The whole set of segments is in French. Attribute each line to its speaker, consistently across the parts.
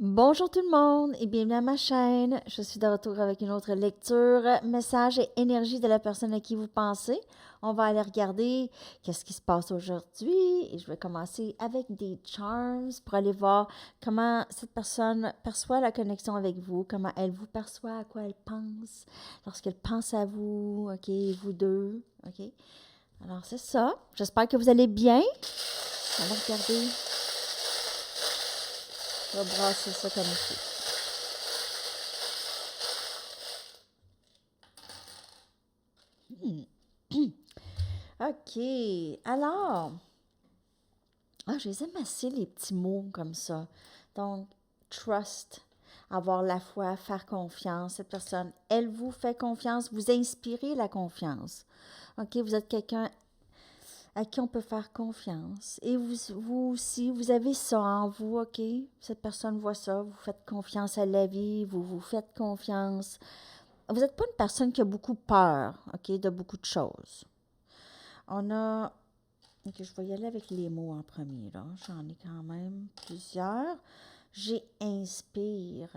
Speaker 1: Bonjour tout le monde et bienvenue à ma chaîne. Je suis de retour avec une autre lecture, message et énergie de la personne à qui vous pensez. On va aller regarder qu'est-ce qui se passe aujourd'hui et je vais commencer avec des charms pour aller voir comment cette personne perçoit la connexion avec vous, comment elle vous perçoit, à quoi elle pense lorsqu'elle pense à vous, ok, vous deux, ok. Alors c'est ça. J'espère que vous allez bien. On va regarder. Je vais brasser ça comme il faut. OK. Alors, je les aime assez, les petits mots comme ça. Donc, trust, avoir la foi, faire confiance. Cette personne, elle vous fait confiance, vous inspirez la confiance. OK, vous êtes quelqu'un à qui on peut faire confiance. Et vous aussi, vous avez ça en vous, OK? Cette personne voit ça, vous faites confiance à la vie, vous vous faites confiance. Vous n'êtes pas une personne qui a beaucoup peur, OK, de beaucoup de choses. On a Ok, je vais y aller avec les mots en premier, là. J'en ai quand même plusieurs. J'ai inspire,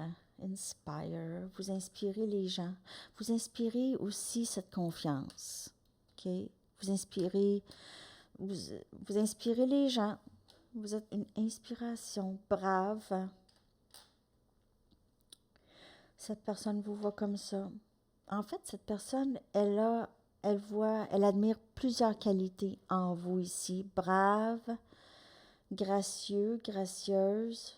Speaker 1: inspire. Vous inspirez les gens. Vous inspirez aussi cette confiance. OK? Vous inspirez, vous, vous inspirez les gens. Vous êtes une inspiration brave. Cette personne vous voit comme ça. En fait, cette personne, elle admire plusieurs qualités en vous ici. Brave, gracieux, gracieuse.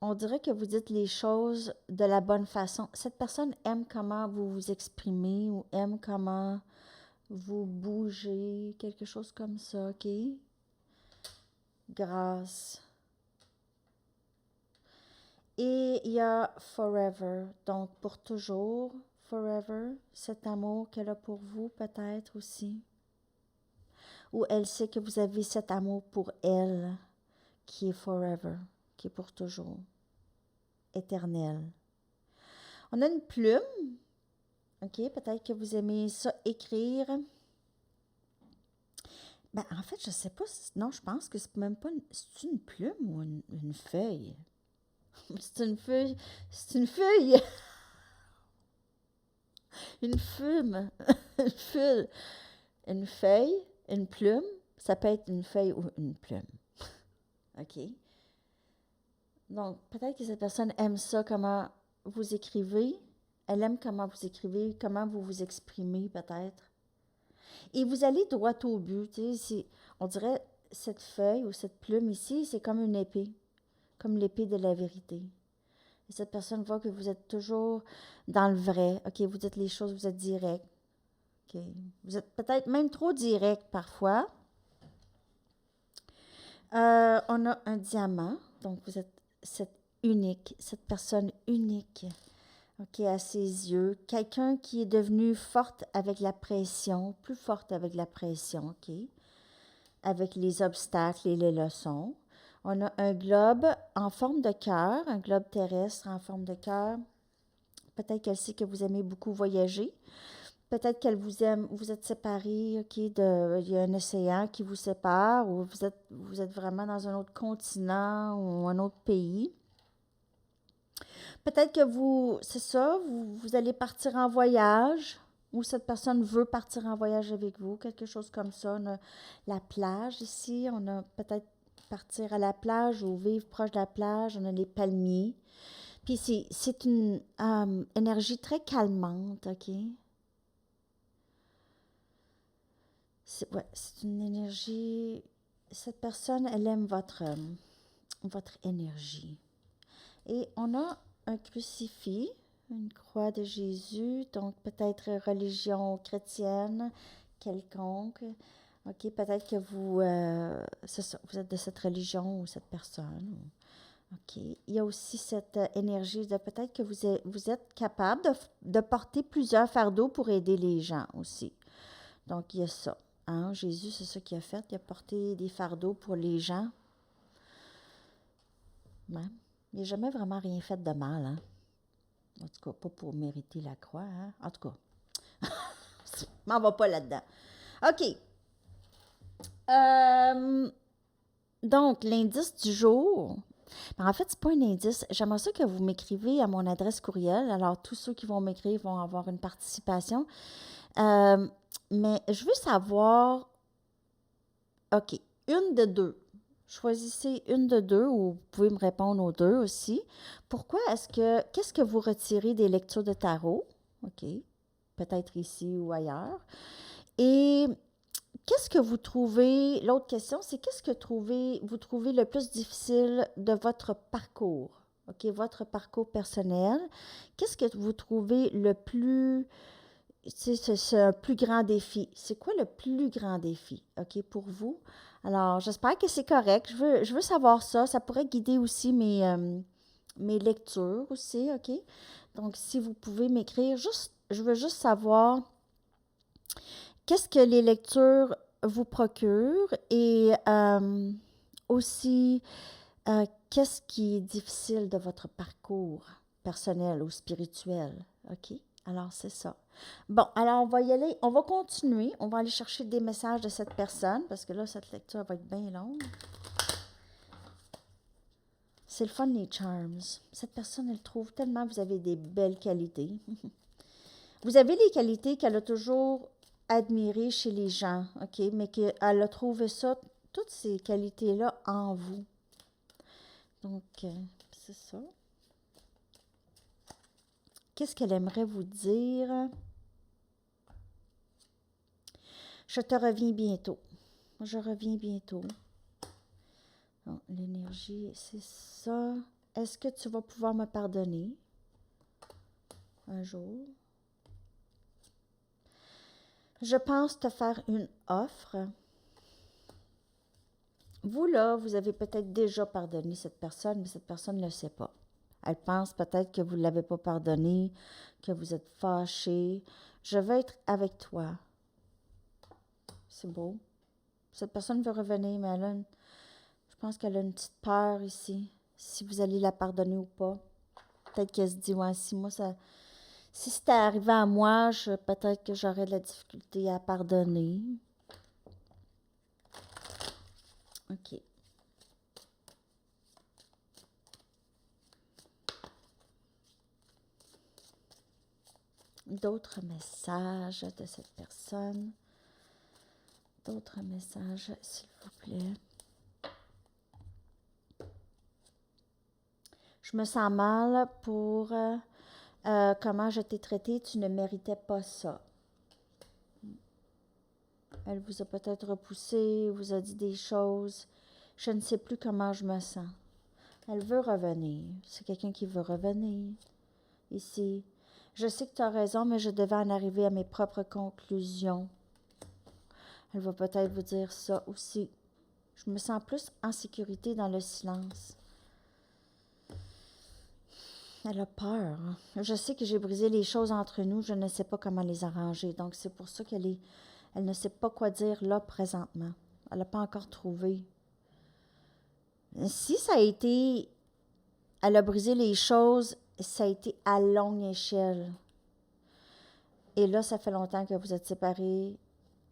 Speaker 1: On dirait que vous dites les choses de la bonne façon. Cette personne aime comment vous vous exprimez ou aime comment vous bougez, quelque chose comme ça, OK? Grâce. Et il y a forever, donc pour toujours, forever, cet amour qu'elle a pour vous peut-être aussi. Ou elle sait que vous avez cet amour pour elle qui est forever, qui est pour toujours, éternel. On a une plume. OK, peut-être que vous aimez ça écrire. Ben, en fait, je sais pas. Non, je pense que c'est même pas c'est une plume ou une feuille. C'est une feuille. C'est une feuille. Une fume. Une feuille. Une feuille. Une plume. Ça peut être une feuille ou une plume. OK? Donc, peut-être que cette personne aime ça, comment vous écrivez. Elle aime comment vous écrivez, comment vous vous exprimez, peut-être. Et vous allez droit au but. On dirait cette feuille ou cette plume ici, c'est comme une épée, comme l'épée de la vérité. Et cette personne voit que vous êtes toujours dans le vrai. OK, vous dites les choses, vous êtes direct. OK. Vous êtes peut-être même trop direct parfois. On a un diamant, donc vous êtes cette personne unique, OK, à ses yeux. Quelqu'un qui est devenu forte avec la pression, plus forte avec la pression, OK, avec les obstacles et les leçons. On a un globe en forme de cœur, un globe terrestre en forme de cœur. Peut-être qu'elle sait que vous aimez beaucoup voyager. Peut-être qu'elle vous aime, vous êtes séparés, OK, il y a un océan qui vous sépare ou vous êtes vraiment dans un autre continent ou un autre pays. Peut-être que c'est ça, vous allez partir en voyage ou cette personne veut partir en voyage avec vous, quelque chose comme ça. On a la plage ici, on a peut-être partir à la plage ou vivre proche de la plage, on a les palmiers. Puis c'est une énergie très calmante, OK? C'est une énergie. Cette personne, elle aime votre énergie. Et on a un crucifix, une croix de Jésus, donc peut-être religion chrétienne quelconque. OK, peut-être que vous êtes de cette religion ou cette personne. OK. Il y a aussi cette énergie de peut-être que vous êtes capable de porter plusieurs fardeaux pour aider les gens aussi. Donc, il y a ça. Hein? Jésus, c'est ça qu'il a fait. Il a porté des fardeaux pour les gens. Ouais. Il n'a jamais vraiment rien fait de mal. Hein? En tout cas, pas pour mériter la croix. Hein? En tout cas, je m'en va pas là-dedans. OK. Donc, l'indice du jour, ben, en fait, c'est pas un indice. J'aimerais ça que vous m'écrivez à mon adresse courriel. Alors, tous ceux qui vont m'écrire vont avoir une participation. Euh, mais je veux savoir, OK, une de deux. Choisissez une de deux ou vous pouvez me répondre aux deux aussi. Qu'est-ce que vous retirez des lectures de tarot? OK, peut-être ici ou ailleurs. Et qu'est-ce que vous trouvez, l'autre question, c'est qu'est-ce que vous trouvez le plus difficile de votre parcours? OK, votre parcours personnel. Qu'est-ce que vous trouvez le plus, c'est un plus grand défi? C'est quoi le plus grand défi, OK, pour vous? Alors, j'espère que c'est correct. Je veux savoir ça. Ça pourrait guider aussi mes lectures aussi, OK? Donc, si vous pouvez m'écrire, je veux juste savoir qu'est-ce que les lectures vous procurent et aussi qu'est-ce qui est difficile de votre parcours personnel ou spirituel. OK? Alors, c'est ça. Bon, alors on va y aller, on va continuer, on va aller chercher des messages de cette personne parce que là, cette lecture va être bien longue. C'est le fun, les charms. Cette personne, elle trouve tellement que vous avez des belles qualités. Vous avez les qualités qu'elle a toujours admirées chez les gens, OK? Mais qu'elle a trouvé ça, toutes ces qualités-là en vous. Donc, c'est ça. Qu'est-ce qu'elle aimerait vous dire? Je te reviens bientôt. Je reviens bientôt. Bon, l'énergie, c'est ça. Est-ce que tu vas pouvoir me pardonner un jour? Je pense te faire une offre. Vous, là, vous avez peut-être déjà pardonné cette personne, mais cette personne ne le sait pas. Elle pense peut-être que vous ne l'avez pas pardonné, que vous êtes fâché. Je veux être avec toi. C'est beau. Cette personne veut revenir, mais je pense qu'elle a une petite peur ici, si vous allez la pardonner ou pas. Peut-être qu'elle se dit, ouais, si c'était arrivé à moi, peut-être que j'aurais de la difficulté à pardonner. OK. D'autres messages de cette personne. D'autres messages, s'il vous plaît. Je me sens mal pour comment je t'ai traité. Tu ne méritais pas ça. Elle vous a peut-être repoussé, vous a dit des choses. Je ne sais plus comment je me sens. Elle veut revenir. C'est quelqu'un qui veut revenir ici. Je sais que tu as raison, mais je devais en arriver à mes propres conclusions. Elle va peut-être vous dire ça aussi. Je me sens plus en sécurité dans le silence. Elle a peur. Je sais que j'ai brisé les choses entre nous. Je ne sais pas comment les arranger. Donc, c'est pour ça elle ne sait pas quoi dire là présentement. Elle n'a pas encore trouvé. Si ça a été... Elle a brisé les choses, ça a été à longue échelle. Et là, ça fait longtemps que vous êtes séparés.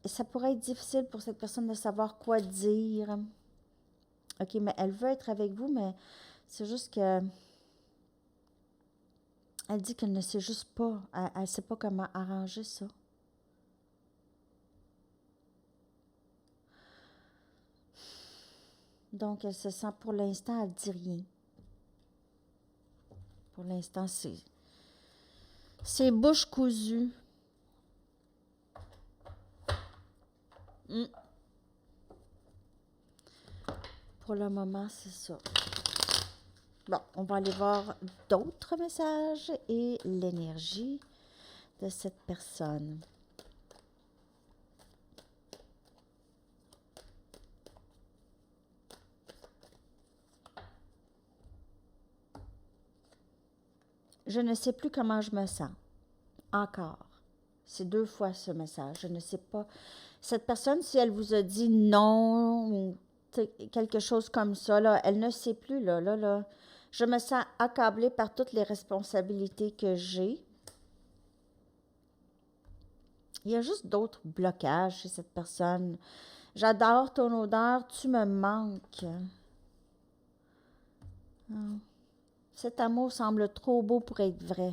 Speaker 1: Et ça pourrait être difficile pour cette personne de savoir quoi dire. OK, mais elle veut être avec vous, mais c'est juste que... Elle dit qu'elle ne sait juste pas. Elle ne sait pas comment arranger ça. Donc, elle se sent, pour l'instant, elle ne dit rien. Pour l'instant, c'est bouche cousue. Pour le moment, c'est ça. Bon, on va aller voir d'autres messages et l'énergie de cette personne. Je ne sais plus comment je me sens. Encore. C'est 2 fois ce message. Je ne sais pas. Cette personne, si elle vous a dit non ou quelque chose comme ça, là, elle ne sait plus. Là. Je me sens accablée par toutes les responsabilités que j'ai. Il y a juste d'autres blocages chez cette personne. J'adore ton odeur, tu me manques. Ah. Cet amour semble trop beau pour être vrai.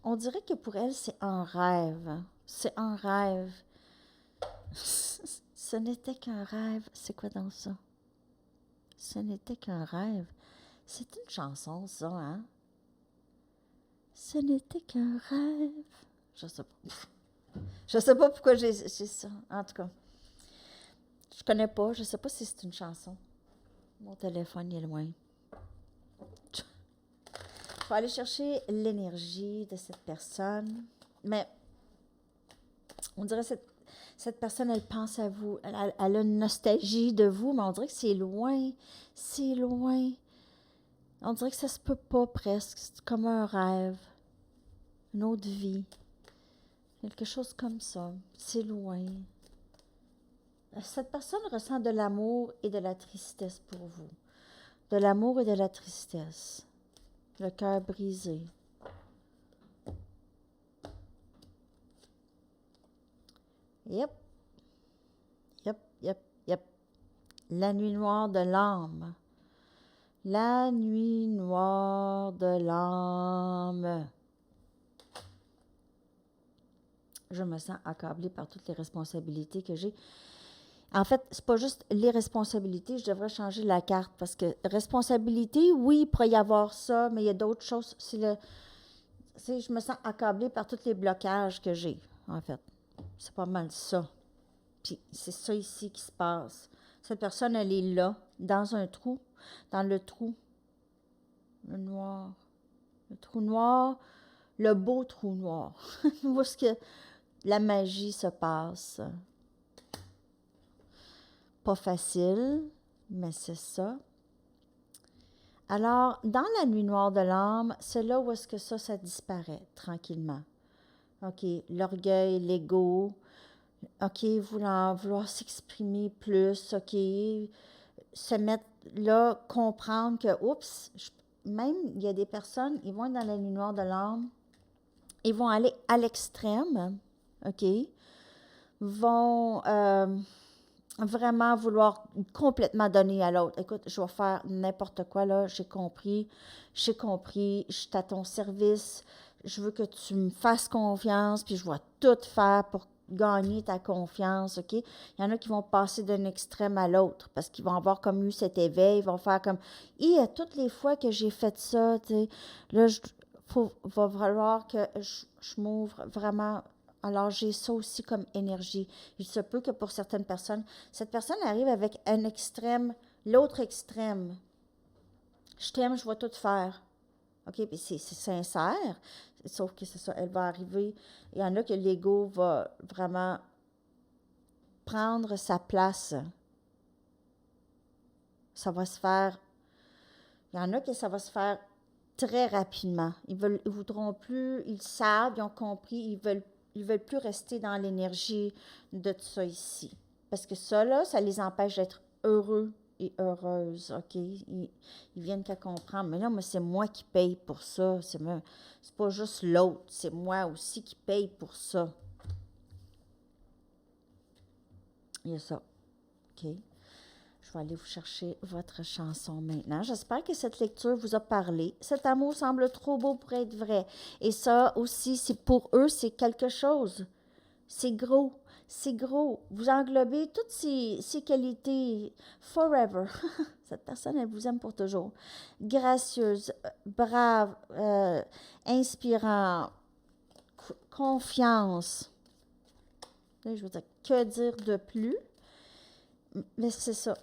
Speaker 1: On dirait que pour elle, c'est un rêve. C'est un rêve. Ce n'était qu'un rêve. C'est quoi dans ça? Ce n'était qu'un rêve. C'est une chanson, ça, hein? Ce n'était qu'un rêve. Je sais pas. Je sais pas pourquoi j'ai ça. En tout cas, je connais pas. Je sais pas si c'est une chanson. Mon téléphone il est loin. Je vais aller chercher l'énergie de cette personne. Mais on dirait que cette personne, elle pense à vous. Elle a une nostalgie de vous, mais on dirait que c'est loin. C'est loin. On dirait que ça se peut pas presque. C'est comme un rêve. Une autre vie. Quelque chose comme ça. C'est loin. Cette personne ressent de l'amour et de la tristesse pour vous. De l'amour et de la tristesse. Le cœur brisé. Yep. Yep, yep, yep. La nuit noire de l'âme. La nuit noire de l'âme. Je me sens accablée par toutes les responsabilités que j'ai. En fait, c'est pas juste les responsabilités, je devrais changer la carte parce que responsabilité, oui, il pourrait y avoir ça, mais il y a d'autres choses. Je me sens accablée par tous les blocages que j'ai, en fait. C'est pas mal ça. Puis c'est ça ici qui se passe. Cette personne, elle est là, dans un trou, dans le trou, le noir, le trou noir, le beau trou noir, où est-ce que la magie se passe. Pas facile, mais c'est ça. Alors, dans la nuit noire de l'âme, c'est là où est-ce que ça disparaît tranquillement. OK, l'orgueil, l'ego, OK, vouloir s'exprimer plus, OK, se mettre là, comprendre que, oups, même, il y a des personnes, ils vont être dans la nuit noire de l'âme, ils vont aller à l'extrême, OK, vont vraiment vouloir complètement donner à l'autre. Écoute, je vais faire n'importe quoi, là, j'ai compris, je suis à ton service, je veux que tu me fasses confiance, puis je vais tout faire pour gagner ta confiance, OK? Il y en a qui vont passer d'un extrême à l'autre parce qu'ils vont avoir comme eu cet éveil, ils vont faire comme, à toutes les fois que j'ai fait ça, tu sais, là, va falloir que je m'ouvre vraiment. Alors, j'ai ça aussi comme énergie. Il se peut que pour certaines personnes, cette personne arrive avec un extrême, l'autre extrême. Je t'aime, je vais tout faire. OK, puis c'est sincère, sauf que c'est ça, elle va arriver. Il y en a que l'ego va vraiment prendre sa place. Ça va se faire. Il y en a que ça va se faire très rapidement. Ils voudront plus, ils savent, ils ont compris, ils veulent plus rester dans l'énergie de tout ça ici. Parce que ça, là, ça les empêche d'être heureux et heureuses, OK? Ils viennent qu'à comprendre. Mais là, moi, c'est moi qui paye pour ça. C'est pas juste l'autre, c'est moi aussi qui paye pour ça. Il y a ça, OK? Je vais aller vous chercher votre chanson maintenant. J'espère que cette lecture vous a parlé. Cet amour semble trop beau pour être vrai. Et ça aussi, c'est pour eux, c'est quelque chose. C'est gros. C'est gros. Vous englobez toutes ces qualités forever. Cette personne, elle vous aime pour toujours. Gracieuse, brave, inspirant, confiance. Là, je veux dire, que dire de plus? Mais c'est ça.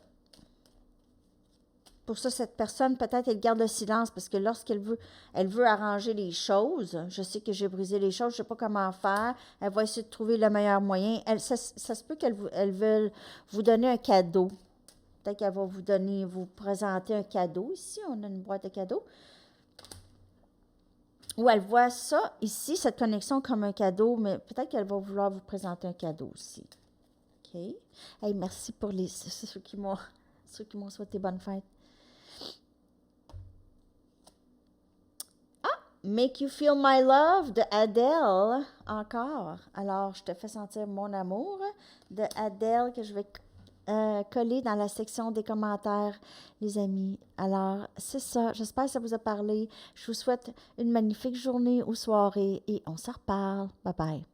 Speaker 1: Pour ça, cette personne, peut-être, elle garde le silence parce que lorsqu'elle veut arranger les choses, je sais que j'ai brisé les choses, je ne sais pas comment faire, elle va essayer de trouver le meilleur moyen. Ça se peut elle veuille vous donner un cadeau. Peut-être qu'elle va vous présenter un cadeau. Ici, on a une boîte de cadeaux. Ou elle voit ça, ici, cette connexion comme un cadeau, mais peut-être qu'elle va vouloir vous présenter un cadeau aussi. OK? Hey, merci pour ceux qui m'ont souhaité bonne fête. Make You Feel My Love de Adele, encore. Alors, je te fais sentir mon amour de Adele que je vais coller dans la section des commentaires, les amis. Alors, c'est ça. J'espère que ça vous a parlé. Je vous souhaite une magnifique journée ou soirée et on se reparle. Bye bye.